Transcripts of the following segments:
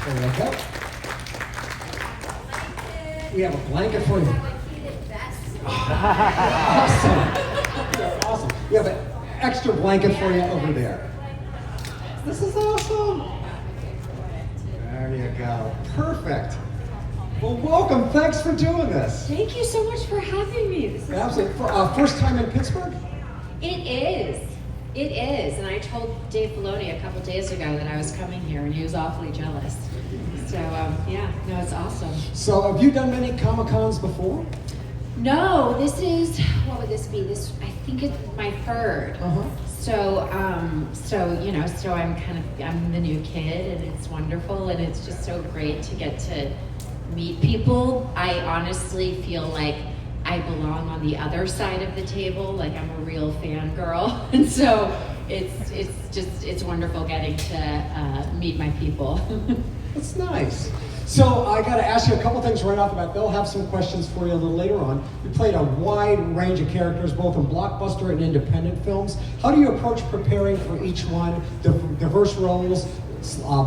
There you go. We have a blanket for you. Awesome. Awesome. We have an extra blanket for you over there. This is awesome. There you go. Perfect. Well, welcome. Thanks for doing this. Thank you so much for having me. This is Absolutely. First time in Pittsburgh? It is. It is. And I told Dave Filoni a couple days ago that I was coming here, and he was awfully jealous. So, yeah, no, it's awesome. So, have you done many Comic-Cons before? No, this is, what would this be? I think it's my third. Uh-huh. So I'm the new kid, and it's wonderful, and it's just so great to get to meet people. I honestly feel like I belong on the other side of the table, like I'm a real fangirl, and so it's wonderful getting to meet my people. That's nice. So I got to ask you a couple things right off the bat. They'll have some questions for you a little later on. You played a wide range of characters, both in blockbuster and independent films. How do you approach preparing for each one? Diverse roles,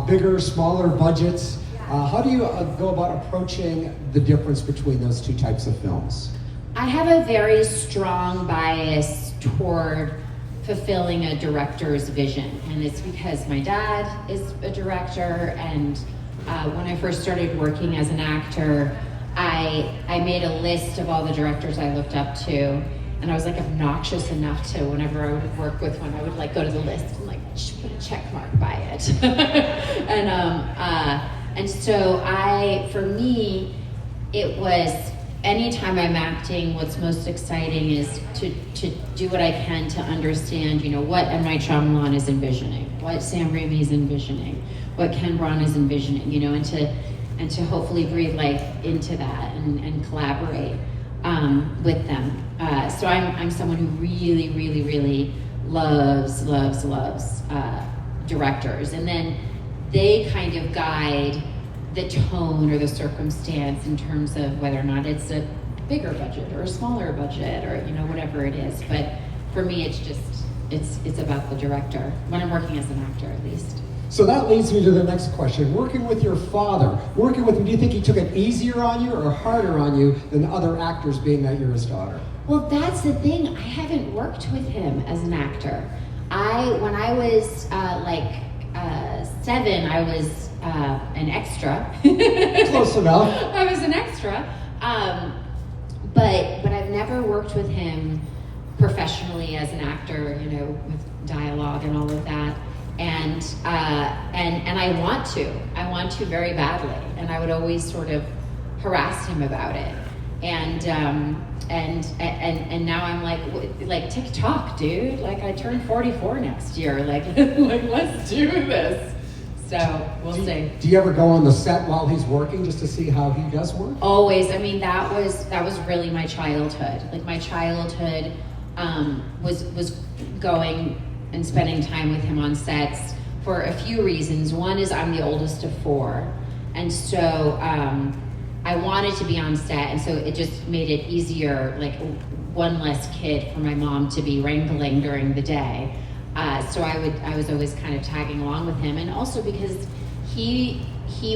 bigger, smaller budgets. How do you go about approaching the difference between those two types of films? I have a very strong bias toward fulfilling a director's vision, and it's because my dad is a director, and when I first started working as an actor, I made a list of all the directors I looked up to, and I was like obnoxious enough to, whenever I would work with one, I would like go to the list and like put a check mark by it. And so for me, it was, anytime I'm acting, what's most exciting is to do what I can to understand, what M. Night Shyamalan is envisioning, what Sam Raimi is envisioning, what Ken Braun is envisioning, and to hopefully breathe life into that and collaborate with them. So I'm someone who really, really, really loves directors, and then they kind of guide the tone or the circumstance in terms of whether or not it's a bigger budget or a smaller budget or whatever it is. But for me, it's about the director, when I'm working as an actor at least. So that leads me to the next question. Working with your father, do you think he took it easier on you or harder on you than other actors, being that you're his daughter? Well, that's the thing. I haven't worked with him as an actor. When I was 7, I was an extra. Close enough. I was an extra. But I've never worked with him professionally as an actor, with dialogue and all of that. And I want to very badly, and I would always sort of harass him about it. And now I'm like TikTok, dude. Like, I turn 44 next year. Like let's do this. So we'll see. Do you ever go on the set while he's working just to see how he does work? Always. I mean, that was really my childhood. Like, my childhood was going and spending time with him on sets for a few reasons. One is I'm the oldest of 4, and so I wanted to be on set, and so it just made it easier, like one less kid for my mom to be wrangling during the day. So I was always kind of tagging along with him, and also because he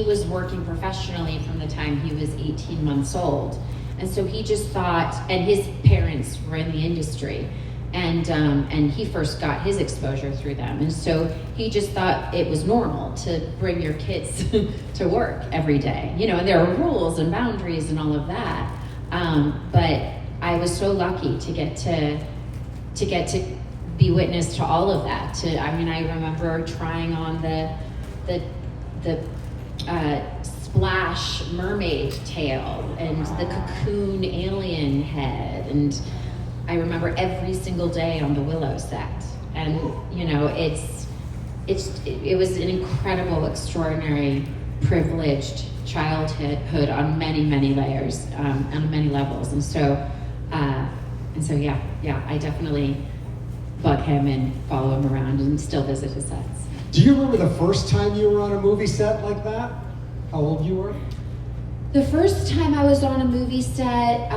was working professionally from the time he was 18 months old, and so he just thought, and his parents were in the industry, and he first got his exposure through them, and so he just thought it was normal to bring your kids to work every day, and there are rules and boundaries and all of that. But I was so lucky to get to be witness to all of that. I remember trying on the Splash mermaid tail and the Cocoon alien head, and I remember every single day on the Willow set. And it was an incredible, extraordinary, privileged childhood on many, many layers, on many levels. And so yeah, I definitely bug him and follow him around and still visit his sets. Do you remember the first time you were on a movie set like that? How old you were? The first time I was on a movie set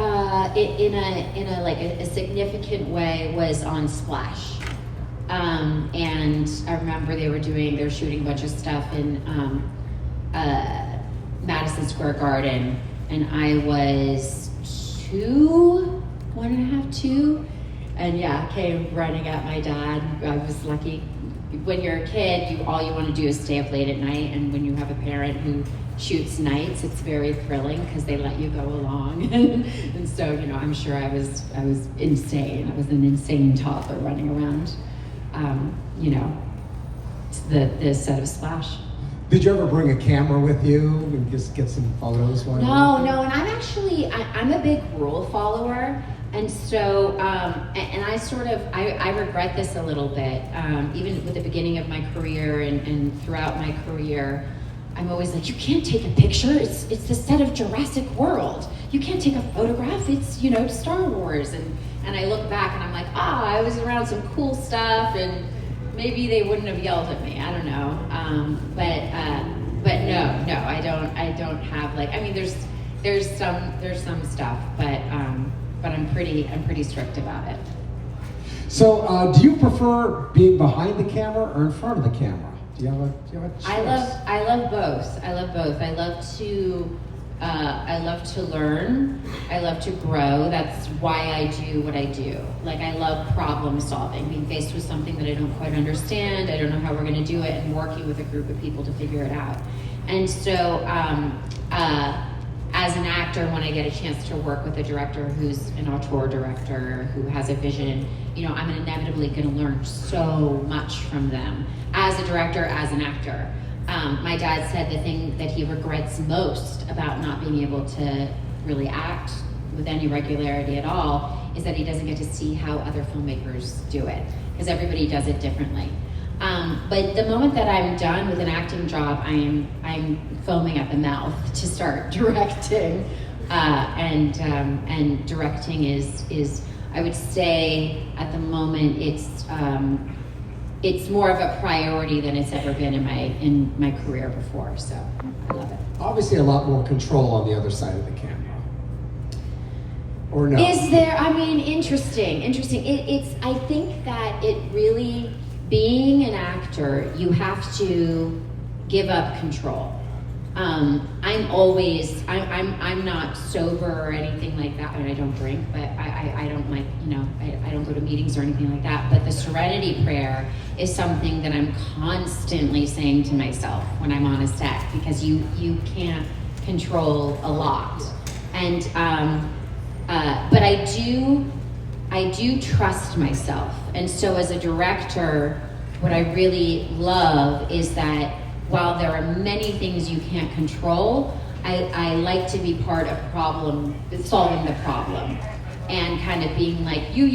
in a significant way was on Splash. And I remember they were shooting a bunch of stuff in Madison Square Garden, and I was 2, 1.5, 2, and yeah, came running at my dad. I was lucky. When you're a kid, all you want to do is stay up late at night, and when you have a parent who shoots nights, it's very thrilling because they let you go along, and so I'm sure I was insane. I was an insane toddler running around, the set of Splash. Did you ever bring a camera with you and just get some photos? No, and I'm a big rule follower, and so I regret this a little bit. Even with the beginning of my career and throughout my career, I'm always like, you can't take a picture. It's the set of Jurassic World. You can't take a photograph. It's Star Wars. And I look back and I'm like, I was around some cool stuff, and maybe they wouldn't have yelled at me. I don't know. But no, I don't have there's some stuff, but I'm pretty strict about it. So, do you prefer being behind the camera or in front of the camera? Do you have a choice? I love both. I love to learn. I love to grow. That's why I do what I do. Like, I love problem solving, being faced with something that I don't quite understand. I don't know how we're going to do it, and working with a group of people to figure it out. And so, as an actor, when I get a chance to work with a director who's an auteur director, who has a vision, I'm inevitably going to learn so much from them. As a director, as an actor. My dad said the thing that he regrets most about not being able to really act with any regularity at all is that he doesn't get to see how other filmmakers do it, because everybody does it differently. But the moment that I'm done with an acting job, I'm foaming at the mouth to start directing, and directing is I would say at the moment it's more of a priority than it's ever been in my career before. So I love it. Obviously, a lot more control on the other side of the camera. Or no? Is there? Interesting. I think that it really, being an actor, you have to give up control. I'm not sober or anything like that. I don't drink, but I don't I don't go to meetings or anything like that. But the Serenity Prayer is something that I'm constantly saying to myself when I'm on a set, because you can't control a lot. And but I do trust myself. And so as a director, what I really love is that while there are many things you can't control, I like to be part of solving the problem, and kind of being like, you,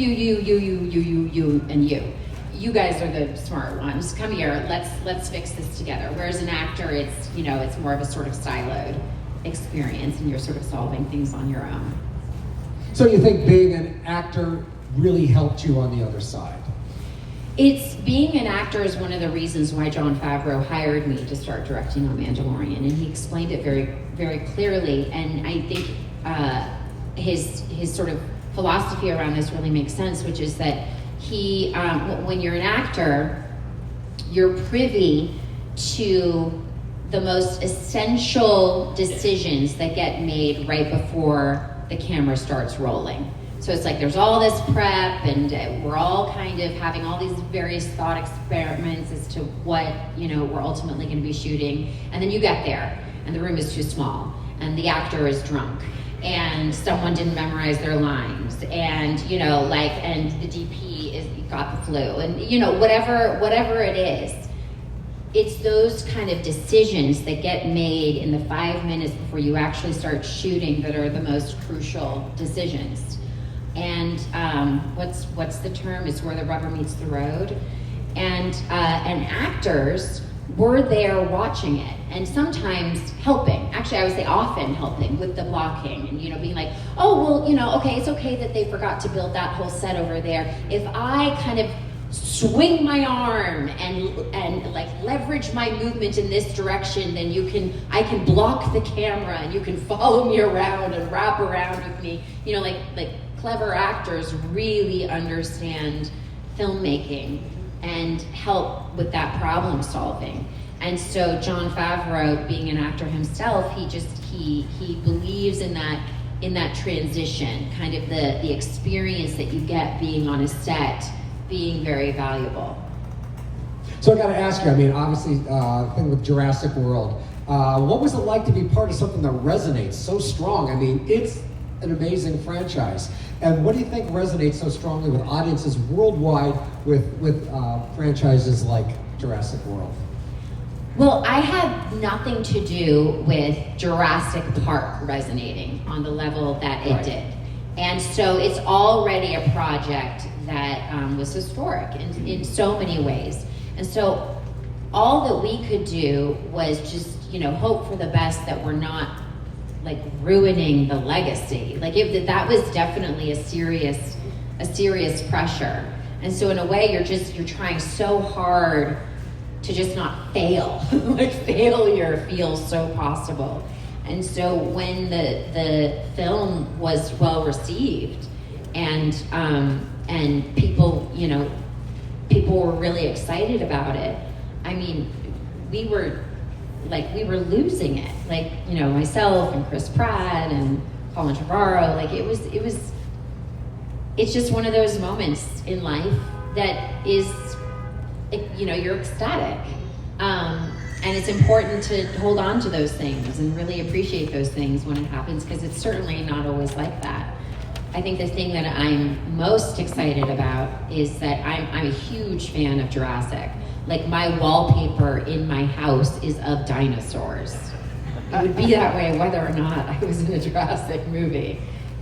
and you. You guys are the smart ones. Come here, let's fix this together. Whereas an actor, it's more of a sort of siloed experience, and you're sort of solving things on your own. So you think being an actor really helped you on the other side? Being an actor is one of the reasons why Jon Favreau hired me to start directing on Mandalorian, and he explained it very, very clearly. And I think his sort of philosophy around this really makes sense, which is that when you're an actor, you're privy to the most essential decisions that get made right before the camera starts rolling. So it's like there's all this prep, and we're all kind of having all these various thought experiments as to what we're ultimately going to be shooting. And then you get there, and the room is too small, and the actor is drunk, and someone didn't memorize their lines, and and the DP got the flu, and whatever it is. It's those kind of decisions that get made in the 5 minutes before you actually start shooting that are the most crucial decisions. And what's the term? It's where the rubber meets the road. And actors were there watching it, and sometimes helping. Actually, I would say often helping with the blocking, and being like, oh well, okay, it's okay that they forgot to build that whole set over there. If I kind of swing my arm and like leverage my movement in this direction, then I can block the camera, and you can follow me around and wrap around with me. Like clever actors really understand filmmaking and help with that problem solving. And so Jon Favreau, being an actor himself, he believes in that transition, kind of the experience that you get being on a set, being very valuable. So I got to ask you, I mean, obviously, thing with Jurassic World, what was it like to be part of something that resonates so strong? I mean, it's an amazing franchise. And what do you think resonates so strongly with audiences worldwide with franchises like Jurassic World? Well, I had nothing to do with Jurassic Park resonating on the level that it did. And so it's already a project that was historic in so many ways. And so all that we could do was just, hope for the best, that we're not like ruining the legacy. Like that was definitely a serious pressure. And so in a way, you're trying so hard to just not fail. Like failure feels so possible. And so when the film was well received and people were really excited about it, I mean, we were losing it. Like, myself and Chris Pratt and Colin Trevorrow, like it's just one of those moments in life that is, you're ecstatic. And it's important to hold on to those things and really appreciate those things when it happens, because it's certainly not always like that. I think the thing that I'm most excited about is that I'm a huge fan of Jurassic. Like, my wallpaper in my house is of dinosaurs. It would be that way whether or not I was in a Jurassic movie.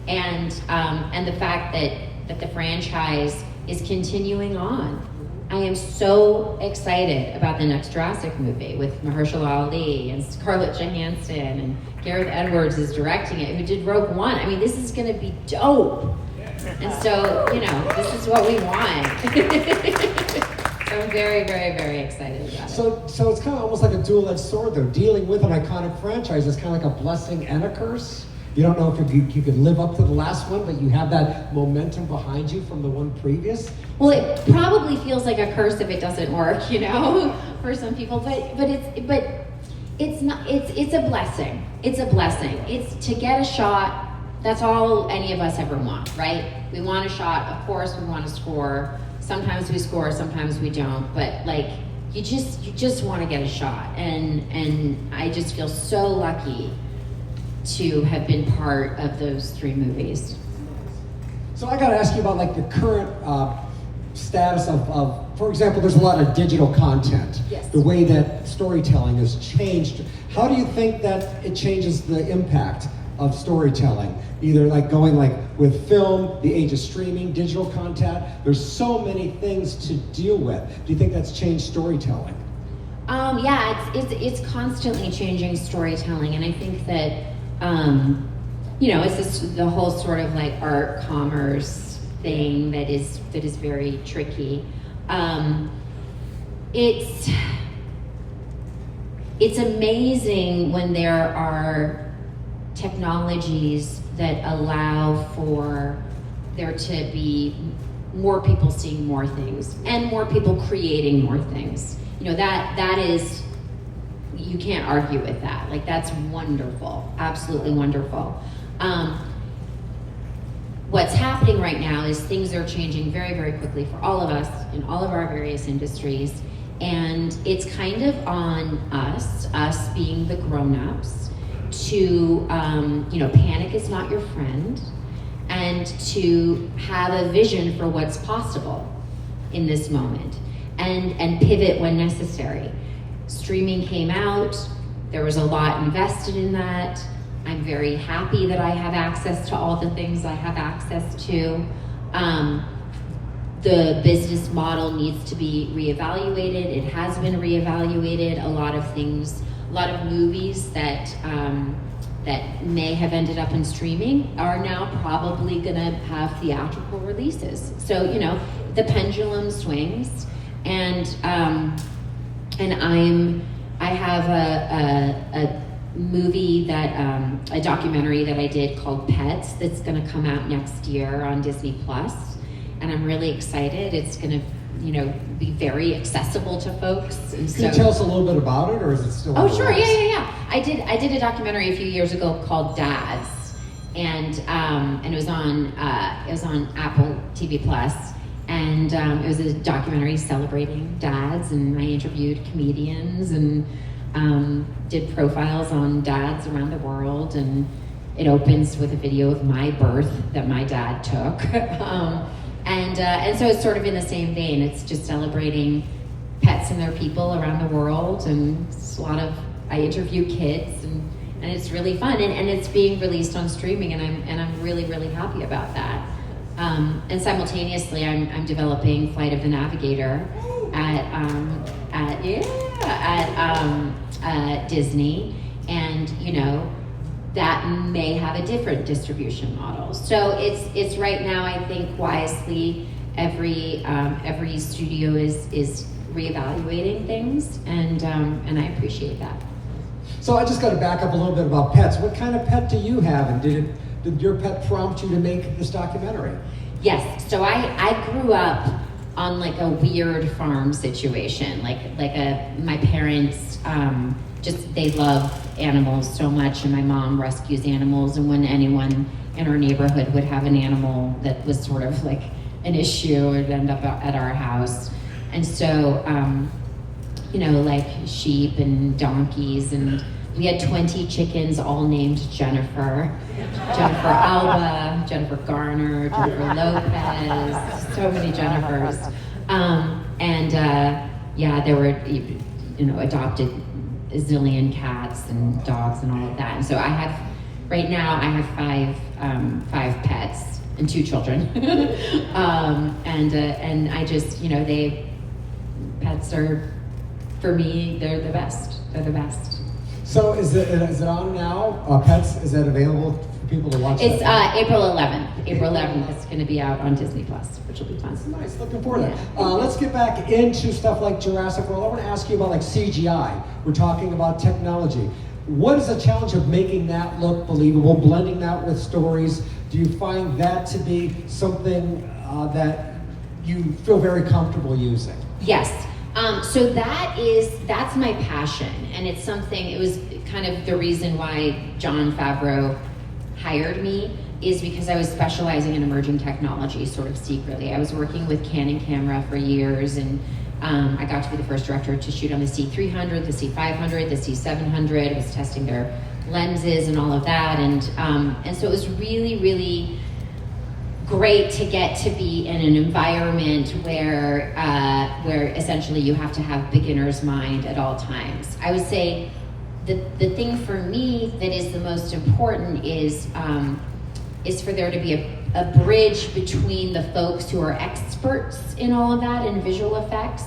And the fact that the franchise is continuing on. I am so excited about the next Jurassic movie with Mahershala Ali and Scarlett Johansson, and Gareth Edwards is directing it, who did Rogue One. I mean, this is going to be dope. And so, this is what we want. So I'm very, very, very excited about it. So it's kind of almost like a dual-edged sword, though. Dealing with an iconic franchise is kind of like a blessing and a curse. You don't know if you could live up to the last one, but you have that momentum behind you from the one previous. Well, it probably feels like a curse if it doesn't work, for some people. But it's not. It's a blessing. It's a blessing. It's to get a shot. That's all any of us ever want, right? We want a shot. Of course, we want to score. Sometimes we score. Sometimes we don't. But you just want to get a shot. And I just feel so lucky to have been part of those 3 movies. So I got to ask you about the current status of, for example, there's a lot of digital content. Yes. The way that storytelling has changed. How do you think that it changes the impact of storytelling? Either going with film, the age of streaming, digital content. There's so many things to deal with. Do you think that's changed storytelling? Yeah, it's constantly changing storytelling, and I think that it's the whole sort of art commerce thing that is very tricky. It's amazing when there are technologies that allow for there to be more people seeing more things and more people creating more things. That is, you can't argue with that. That's wonderful, absolutely wonderful. What's happening right now is things are changing very, very quickly for all of us in all of our various industries. And it's kind of on us being the grown-ups, to, panic is not your friend, and to have a vision for what's possible in this moment, and pivot when necessary. Streaming came out, there was a lot invested in that. I'm very happy that I have access to all the things I have access to. The business model needs to be reevaluated. It has been reevaluated. A lot of things, a lot of movies that may have ended up in streaming are now probably gonna have theatrical releases. So, the pendulum swings, and I have a movie that a documentary that I did called Pets that's going to come out next year on Disney Plus, and I'm really excited. It's going to be very accessible to folks. And Can you tell us a little bit about it, or is it still? Oh, sure, yeah. I did a documentary a few years ago called Dads, and it was on Apple TV Plus, and it was a documentary celebrating dads, and I interviewed comedians and did profiles on dads around the world, and it opens with a video of my birth that my dad took. And so it's sort of in the same vein. It's just celebrating pets and their people around the world, and it's I interview kids, and it's really fun, and it's being released on streaming, and I'm really, really happy about that. And simultaneously, I'm developing Flight of the Navigator at Disney, and that may have a different distribution model. So it's right now, I think wisely, every studio is reevaluating things, and I appreciate that. So I just got to back up a little bit about pets. What kind of pet do you have, and did your pet prompt you to make this documentary? Yes. So I grew up on like a weird farm situation, my parents they love animals so much, and my mom rescues animals, and when anyone in our neighborhood would have an animal that was sort of like an issue, it would end up at our house. And so like sheep and donkeys, and we had 20 chickens all named Jennifer Alba, Jennifer Garner, Jennifer Lopez, so many Jennifers. There were adopted a zillion cats and dogs and all of that. And so right now I have five pets and 2 children. And I just, pets are, for me, they're the best. They're the best. So is it on now? Pets, is that available for people to watch? It's April 11th. April 11th, it's going to be out on Disney Plus, which will be fun. Nice, looking forward to that. Let's get back into stuff like Jurassic World. I want to ask you about like CGI. We're talking about technology. What is the challenge of making that look believable, blending that with stories? Do you find that to be something that you feel very comfortable using? Yes. So that's my passion, and it was kind of the reason why Jon Favreau hired me, is because I was specializing in emerging technology sort of secretly. I was working with Canon camera for years, and I got to be the first director to shoot on the C300, the C500, the C700. I was testing their lenses and all of that, and so it was really, really great to get to be in an environment where essentially you have to have beginner's mind at all times. I would say the thing for me that is the most important is for there to be a bridge between the folks who are experts in all of that in visual effects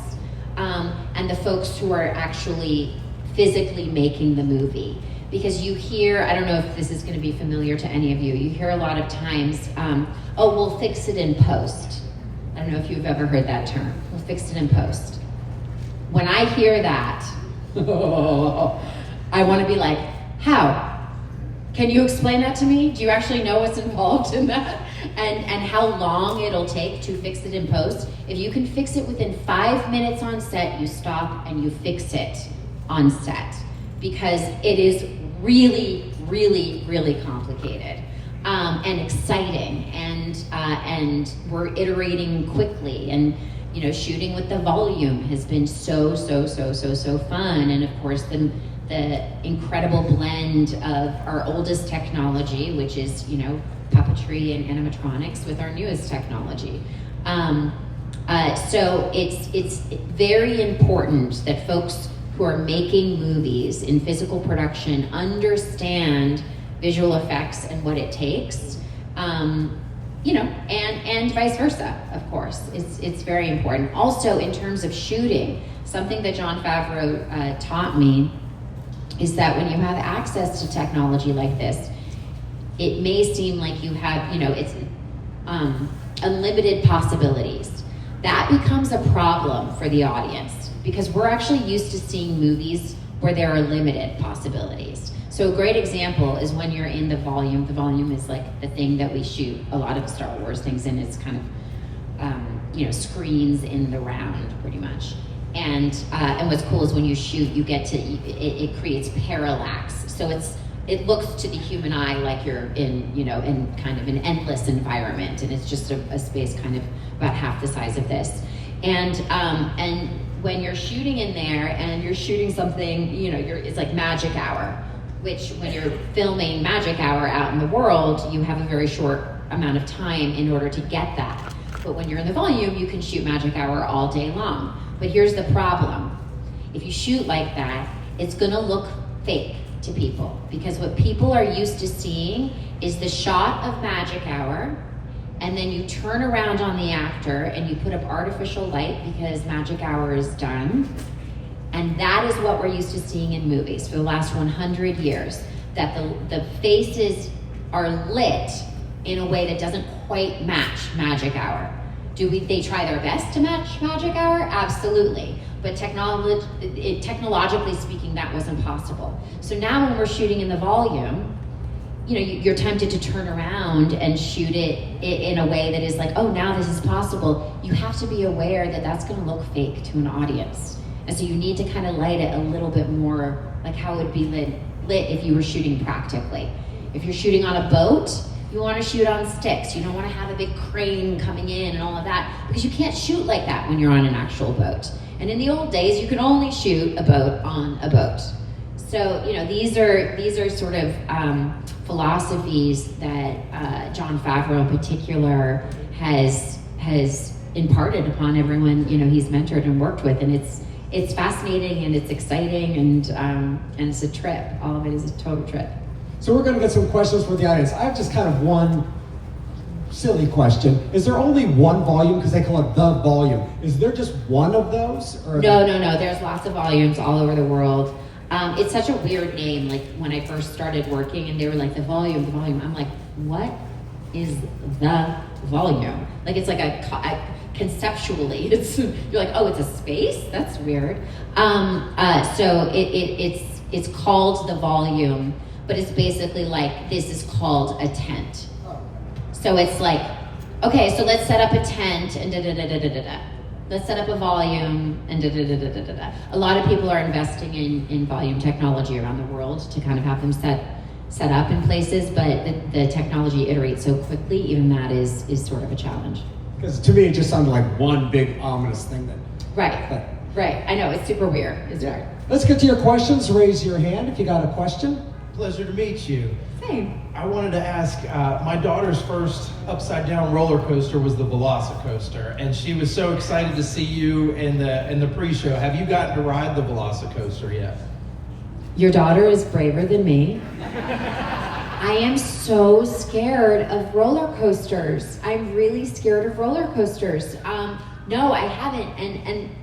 and the folks who are actually physically making the movie. Because you hear, I don't know if this is going to be familiar to any of you, you hear a lot of times, oh, we'll fix it in post. I don't know if you've ever heard that term. We'll fix it in post. When I hear that, I want to be like, how? Can you explain that to me? Do you actually know what's involved in that? And how long it'll take to fix it in post? If you can fix it within 5 minutes on set, you stop and you fix it on set. Because it is really, really, really complicated and exciting, and we're iterating quickly, and shooting with the volume has been so fun, and of course the incredible blend of our oldest technology, which is puppetry and animatronics, with our newest technology. So it's very important that folks who are making movies in physical production understand visual effects and what it takes, and vice versa, of course. It's very important. Also, in terms of shooting, something that Jon Favreau taught me is that when you have access to technology like this, it may seem like you have, it's unlimited possibilities. That becomes a problem for the audience, because we're actually used to seeing movies where there are limited possibilities. So a great example is when you're in the volume. The volume is like the thing that we shoot a lot of Star Wars things in. It's kind of screens in the round, pretty much. And what's cool is when you shoot, you get to it creates parallax, so it looks to the human eye like you're in kind of an endless environment, and it's just a space kind of about half the size of this. And when you're shooting in there and you're shooting something, it's like magic hour, which when you're filming magic hour out in the world, you have a very short amount of time in order to get that. But when you're in the volume, you can shoot magic hour all day long. But here's the problem. If you shoot like that, it's gonna look fake to people, because what people are used to seeing is the shot of magic hour, and then you turn around on the actor and you put up artificial light because magic hour is done. And that is what we're used to seeing in movies for the last 100 years, that the faces are lit in a way that doesn't quite match magic hour. They try their best to match magic hour? Absolutely. But technologically speaking, that wasn't possible. So now when we're shooting in the volume, you're tempted to turn around and shoot it in a way that is like, oh, now this is possible. You have to be aware that that's gonna look fake to an audience. And so you need to kind of light it a little bit more like how it would be lit if you were shooting practically. If you're shooting on a boat, you want to shoot on sticks. You don't want to have a big crane coming in and all of that, because you can't shoot like that when you're on an actual boat. And in the old days, you could only shoot a boat on a boat. So these are sort of philosophies that Jon Favreau in particular has imparted upon everyone he's mentored and worked with, and it's fascinating and it's exciting and it's a trip. All of it is a total trip. So we're going to get some questions from the audience. I have just kind of one silly question. Is there only one volume? Because they call it the volume. Is there just one of those? Or No. There's lots of volumes all over the world. It's such a weird name. Like when I first started working and they were like, the volume. I'm like, what is the volume? Like it's like conceptually, you're like, oh, it's a space? That's weird. So it's called the volume. But it's basically like, this is called a tent. So it's like, okay, so let's set up a tent and da-da-da-da-da-da-da. Let's set up a volume and da-da-da-da-da-da-da. A lot of people are investing in volume technology around the world to kind of have them set up in places, but the technology iterates so quickly, even that is sort of a challenge. Because to me, it just sounded like one big ominous thing that... Right. I know, it's super weird. It's weird. Let's get to your questions. Raise your hand if you got a question. Pleasure to meet you. Same. I wanted to ask, my daughter's first upside down roller coaster was the Velocicoaster, and she was so excited to see you in the pre-show. Have you gotten to ride the Velocicoaster yet? Your daughter is braver than me. I am so scared of roller coasters. I'm really scared of roller coasters. No, I haven't,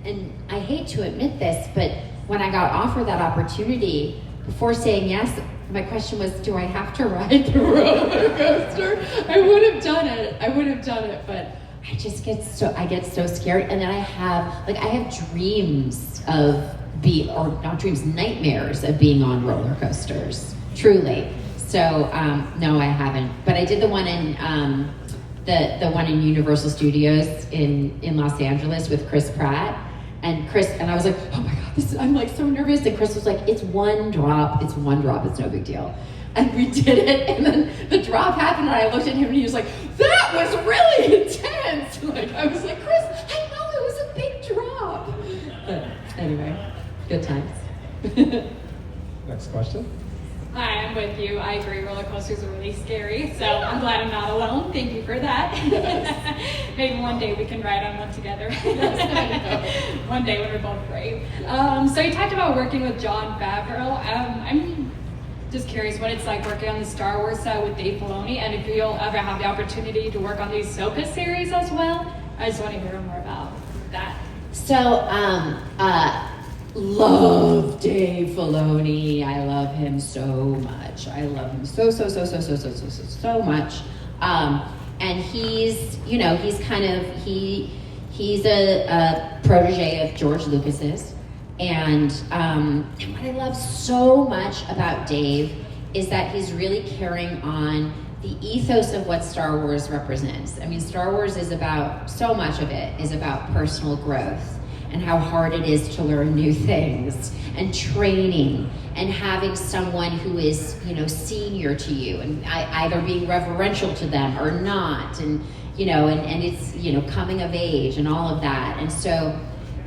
and I hate to admit this, but when I got offered that opportunity, before saying yes, my question was, do I have to ride the roller coaster? I would have done it, but I just get so scared. And then I have dreams of nightmares of being on roller coasters, truly. So, no, I haven't. But I did the one in, the one in Universal Studios in Los Angeles with Chris Pratt. And I was like, oh my God, I'm like so nervous. And Chris was like, it's one drop, it's no big deal. And we did it, and then the drop happened, and I looked at him, and he was like, that was really intense. Like, I was like, Chris, I know it was a big drop. But anyway, good times. Next question. Hi, I'm with you. I agree, roller coasters are really scary, so I'm glad I'm not alone. Thank you for that. Maybe one day we can ride on one together. One day when we're both brave. So you talked about working with Jon Favreau. I'm just curious what it's like working on the Star Wars set with Dave Filoni, and if you'll ever have the opportunity to work on the Ahsoka series as well. I just want to hear more about that. So, love Dave Filoni. I love him so much. I love him so much. And he's a protege of George Lucas's. And what I love so much about Dave is that he's really carrying on the ethos of what Star Wars represents. I mean, Star Wars is about, so much of it is about personal growth and how hard it is to learn new things and training and having someone who is, you know, senior to you and either being reverential to them or not, and, you know, and it's, you know, coming of age and all of that. And so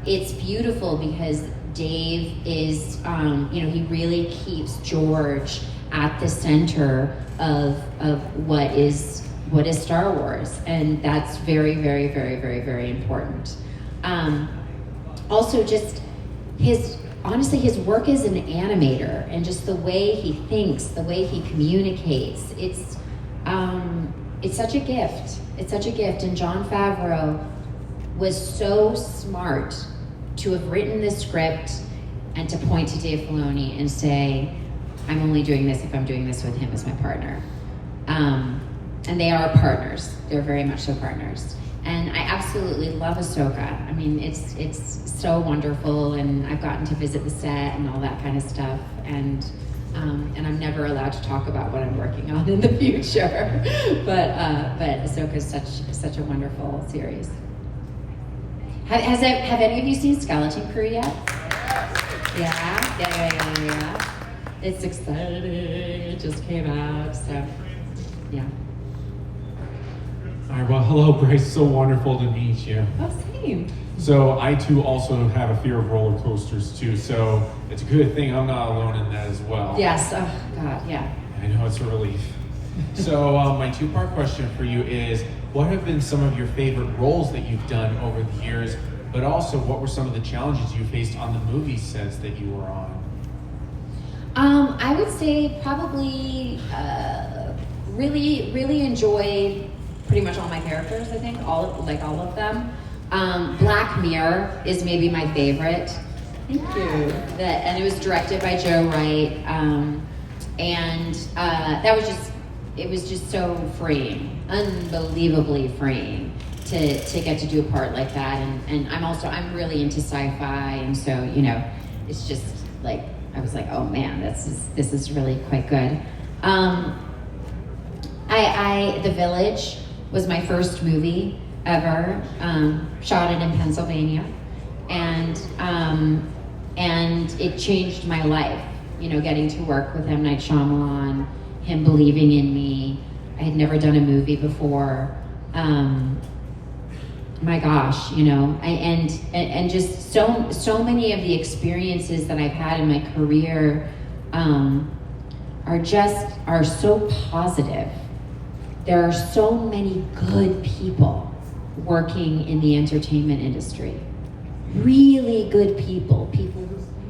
it's beautiful because Dave is, you know, he really keeps George at the center of what is Star Wars, and that's very, very, very, very, very important. Also, just his work as an animator and just the way he thinks, the way he communicates, it's such a gift. It's such a gift, and Jon Favreau was so smart to have written this script and to point to Dave Filoni and say, I'm only doing this if I'm doing this with him as my partner. And they are partners. They're very much so partners. And I absolutely love Ahsoka. I mean, it's so wonderful, and I've gotten to visit the set and all that kind of stuff. And I'm never allowed to talk about what I'm working on in the future. But Ahsoka is such a wonderful series. Have any of you seen Skeleton Crew yet? Yeah. It's exciting. It just came out, so yeah. All right, well, hello, Bryce. So wonderful to meet you. Oh, same. So I too also have a fear of roller coasters too. So it's a good thing I'm not alone in that as well. Yes. Oh God. Yeah. I know, it's a relief. So my two-part question for you is, what have been some of your favorite roles that you've done over the years? But also, what were some of the challenges you faced on the movie sets that you were on? I would say probably really enjoyed pretty much all my characters. I think all of them. Black Mirror is maybe my favorite. Thank you. And it was directed by Joe Wright, and that was just so freeing, unbelievably freeing to get to do a part like that. And I'm really into sci-fi, and so, you know, it's just like, I was like, oh man, this is really quite good. The Village was my first movie ever, shot it in Pennsylvania, and it changed my life. You know, getting to work with M. Night Shyamalan, him believing in me. I had never done a movie before. My gosh, you know, and just so many of the experiences that I've had in my career are so positive. There are so many good people working in the entertainment industry. Really good people who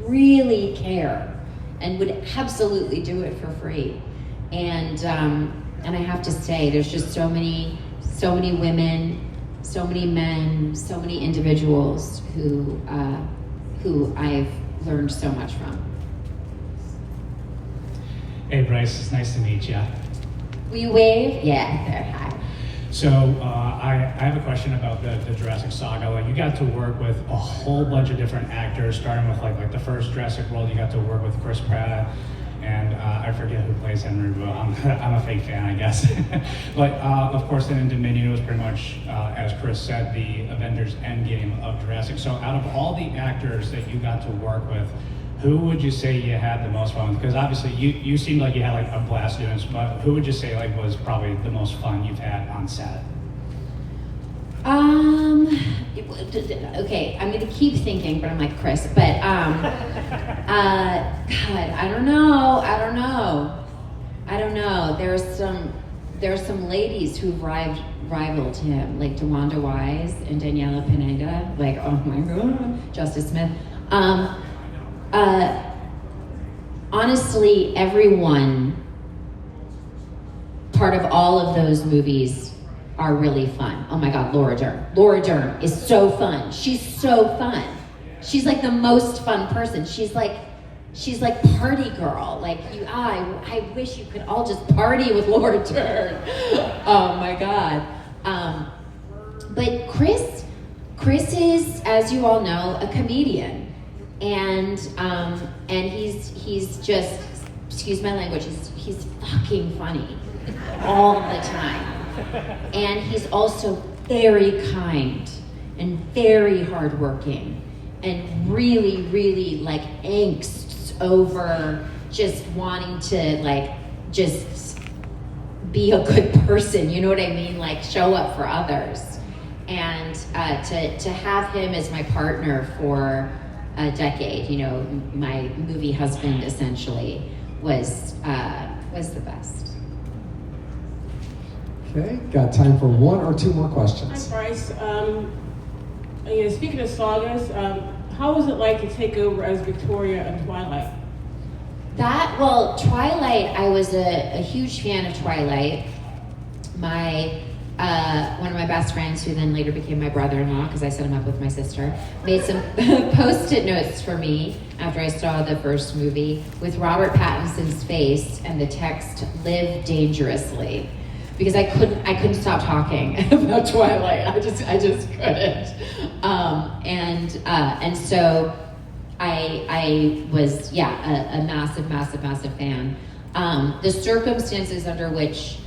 really care and would absolutely do it for free. And I have to say, there's just so many women, so many men, so many individuals who I've learned so much from. Hey Bryce, it's nice to meet you. Will you wave? Yeah, there, hi. So I have a question about the Jurassic Saga. Like, you got to work with a whole bunch of different actors, starting with like the first Jurassic World. You got to work with Chris Pratt, and I forget who plays Henry, but I'm a fake fan, I guess. But of course, then in Dominion, it was pretty much, as Chris said, the Avengers Endgame of Jurassic. So out of all the actors that you got to work with, who would you say you had the most fun with? Because obviously you seemed like you had like a blast doing this, but who would you say like was probably the most fun you've had on set? Okay, I'm gonna keep thinking, but I'm like Chris. But God, I don't know. There's some ladies who've rivaled him, like DeWanda Wise and Daniela Pineda. Like, oh my God, Justice Smith. Honestly, everyone, part of all of those movies are really fun. Oh my God, Laura Dern. Laura Dern is so fun. She's so fun. She's like the most fun person. She's like party girl. Like I wish you could all just party with Laura Dern. Oh my God. But Chris is, as you all know, a comedian. And he's just excuse my language, he's fucking funny all the time. And he's also very kind and very hardworking and really, really like angst over just wanting to like just be a good person, you know what I mean? Like show up for others. And to have him as my partner for a decade, you know, my movie husband essentially, was the best. Okay, got time for one or two more Hi, questions. Bryce. Speaking of sagas, how was it like to take over as Victoria in Twilight? Twilight, I was a huge fan of Twilight. One of my best friends, who then later became my brother-in-law, because I set him up with my sister, made some post-it notes for me after I saw the first movie with Robert Pattinson's face and the text, "Live dangerously," because I couldn't stop talking about Twilight. I just couldn't. And so I was a massive fan. The circumstances under which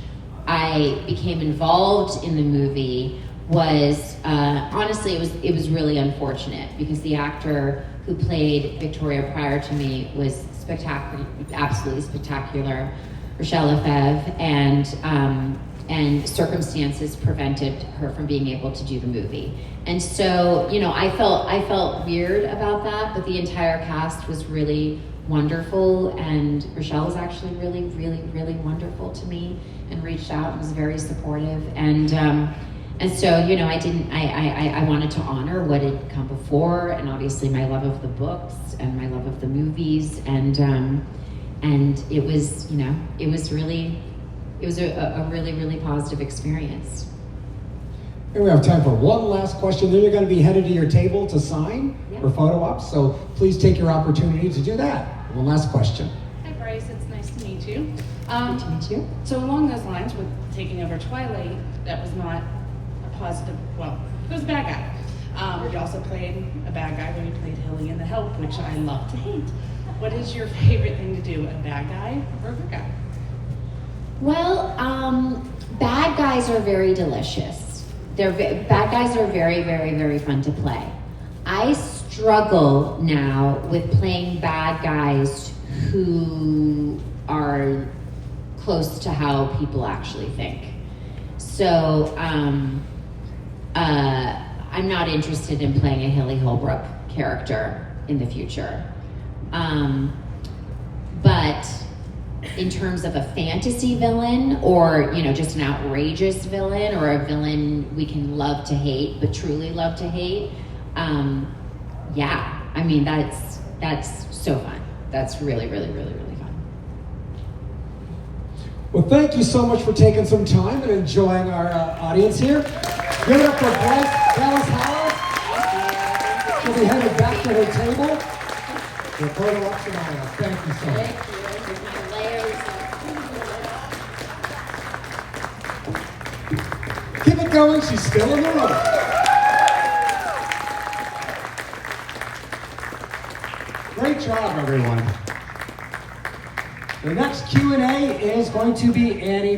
I became involved in the movie was honestly it was really unfortunate, because the actor who played Victoria prior to me was spectacular, absolutely spectacular, Rochelle Lefebvre, and circumstances prevented her from being able to do the movie. And so, you know, I felt weird about that, but the entire cast was really wonderful, and Rochelle was actually really wonderful to me and reached out and was very supportive. And so, you know, I wanted to honor what had come before, and obviously my love of the books and my love of the movies, and it was, you know, it was a really positive experience. And we have time for one last question. Then you're going to be headed to your table to sign Yeah. for photo ops. So please take your opportunity to do that. One last question. Hi Bryce, it's nice to meet you. Good to meet you. So along those lines, with taking over Twilight, that was not a positive, well, it was a bad guy. You also played a bad guy when you played Hilly in The Help, which I love to hate. What is your favorite thing to do, a bad guy or a good guy? Well, bad guys are very delicious. Bad guys are very fun to play. I struggle now with playing bad guys who are close to how people actually think. So I'm not interested in playing a Hilly Holbrook character in the future. But in terms of a fantasy villain, or, you know, just an outrageous villain, or a villain we can love to hate, but truly love to hate, I mean, that's so fun. That's really fun. Well, thank you so much for taking some time and enjoying our audience here. Give it up for Bryce Dallas Howell. She'll be headed back to her table. For photo op tomorrow. Thank you so much. Thank you. Here's my layers of... Keep it going. She's still in the room. Great job, everyone. The next Q&A is going to be Annie